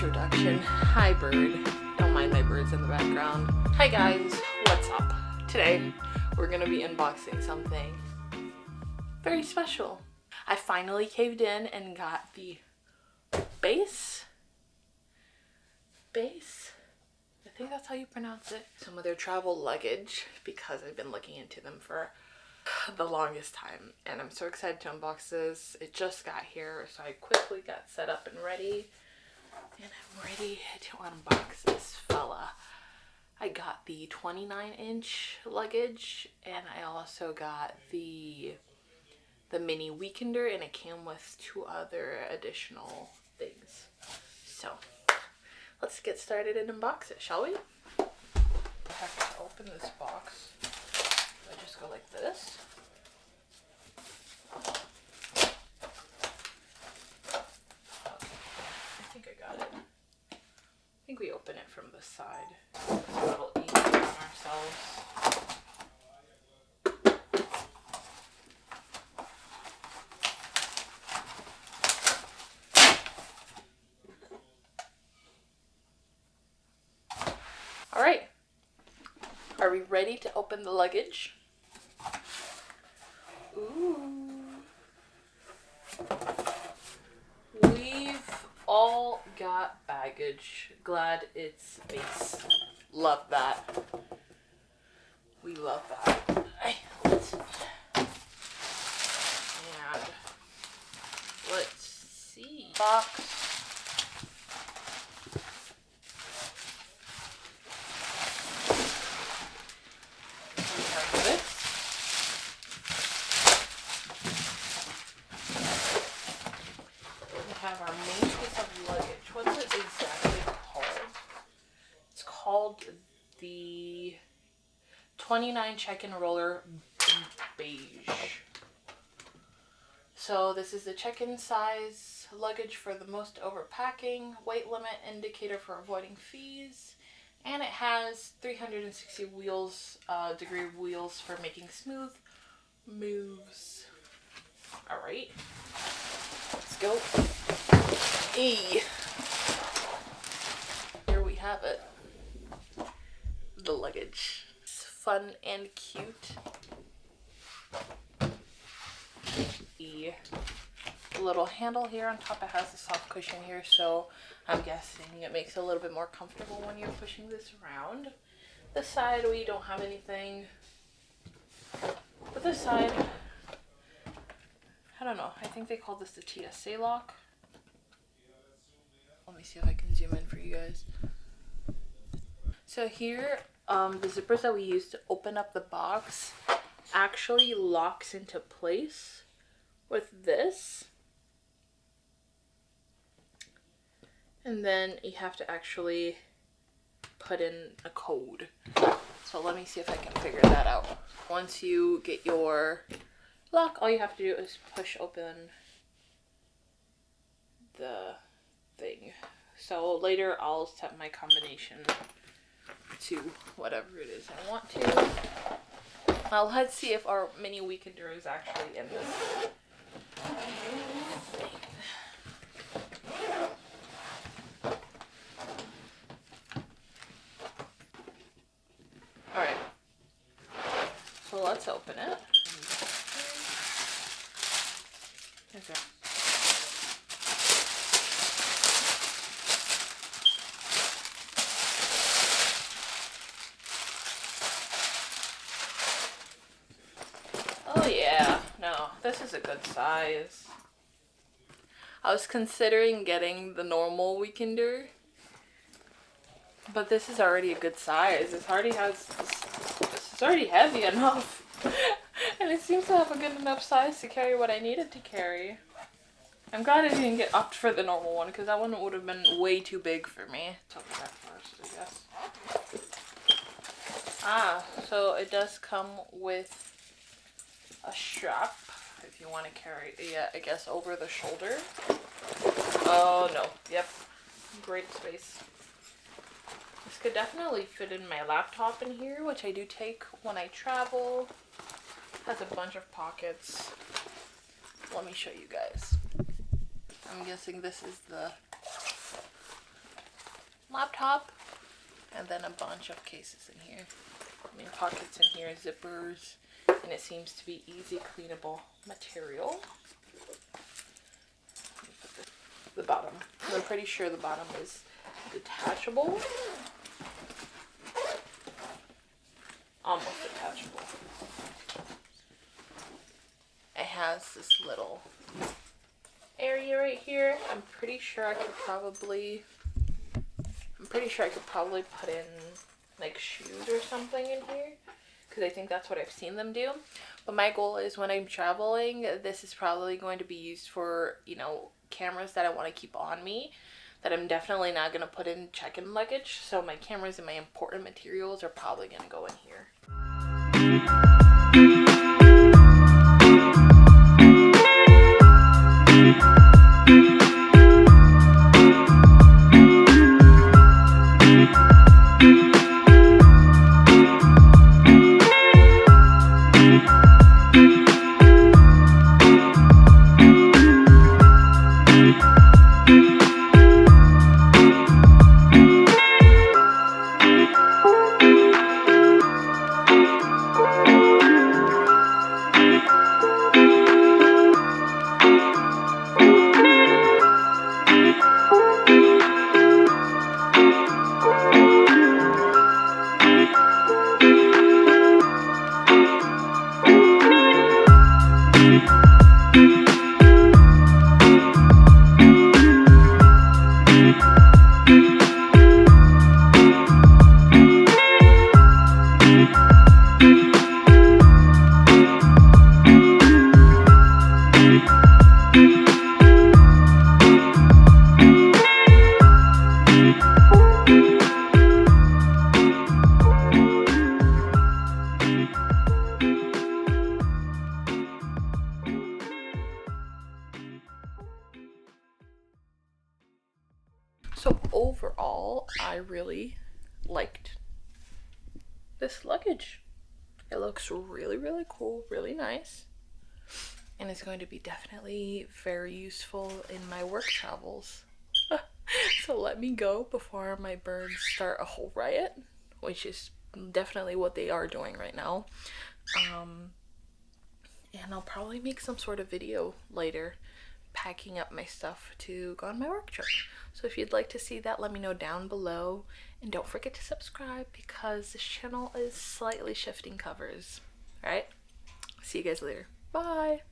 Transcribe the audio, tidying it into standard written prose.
introduction. Hi bird. Don't mind my birds in the background. Hi guys, what's up? Today we're gonna be unboxing something very special. I finally caved in and got the Beis. I think that's how you pronounce it. Some of their travel luggage, because I've been looking into them for the longest time, and I'm so excited to unbox this. It just got here, so I quickly got set up and ready, and I'm ready to unbox this fella. I got the 29-inch luggage, and I also got the mini weekender, and it came with 2 other additional things. So let's get started and unbox it, shall we? I have to open this box. I just go like this. Okay, I think I got it. I think we open it from the side. It's a little easier on ourselves. All right. Are we ready to open the luggage? Ooh. We've all got baggage. Glad it's Beis. Love that. We love that. Let's see. Box. Have our main piece of luggage. What's it exactly called? It's called the 29 check-in roller beige. So this is the check-in size luggage for the most overpacking, weight limit indicator for avoiding fees, and it has 360 degree wheels for making smooth moves. All right, let's go. Here we have it. The luggage. It's fun and cute. The little handle here on top, it has a soft cushion here, so I'm guessing it makes it a little bit more comfortable when you're pushing this around. This side we don't have anything, but this side, I don't know, I think they call this the TSA lock. Let me see if I can zoom in for you guys. So here, the zippers that we use to open up the box actually locks into place with this. And then you have to actually put in a code. So let me see if I can figure that out. Once you get your lock, all you have to do is push open the thing. So later I'll set my combination to whatever it is I want to. Now let's see if our mini weekender is actually in this thing. Alright, so let's open it. Okay. Oh yeah, no, this is a good size. I was considering getting the normal weekender, but this is already a good size. This is already heavy enough. And it seems to have a good enough size to carry what I needed to carry. I'm glad I didn't get opted for the normal one, because that one would have been way too big for me. Let's open that first, I guess. So it does come with a strap if you want to carry it, I guess, over the shoulder. Oh no, yep, great space. This could definitely fit in my laptop in here, which I do take when I travel. Has a bunch of pockets. Let me show you guys. I'm guessing this is the laptop, and then a bunch of cases in here. I mean, pockets in here, zippers, and it seems to be easy cleanable material. The bottom. I'm pretty sure the bottom is detachable. Almost detachable. It has this little area right here. I'm pretty sure I could probably put in like shoes or something in here, because I think that's what I've seen them do. But my goal is, when I'm traveling, this is probably going to be used for, you know, cameras that I want to keep on me, that I'm definitely not going to put in check-in luggage. So my cameras and my important materials are probably going to go in here. So overall, I really liked this luggage. It looks really, really cool, really nice. And it's going to be definitely very useful in my work travels. So let me go before my birds start a whole riot, which is definitely what they are doing right now. And I'll probably make some sort of video later packing up my stuff to go on my work trip. So if you'd like to see that, let me know down below, and don't forget to subscribe, because this channel is slightly shifting covers. All right, see you guys later. Bye.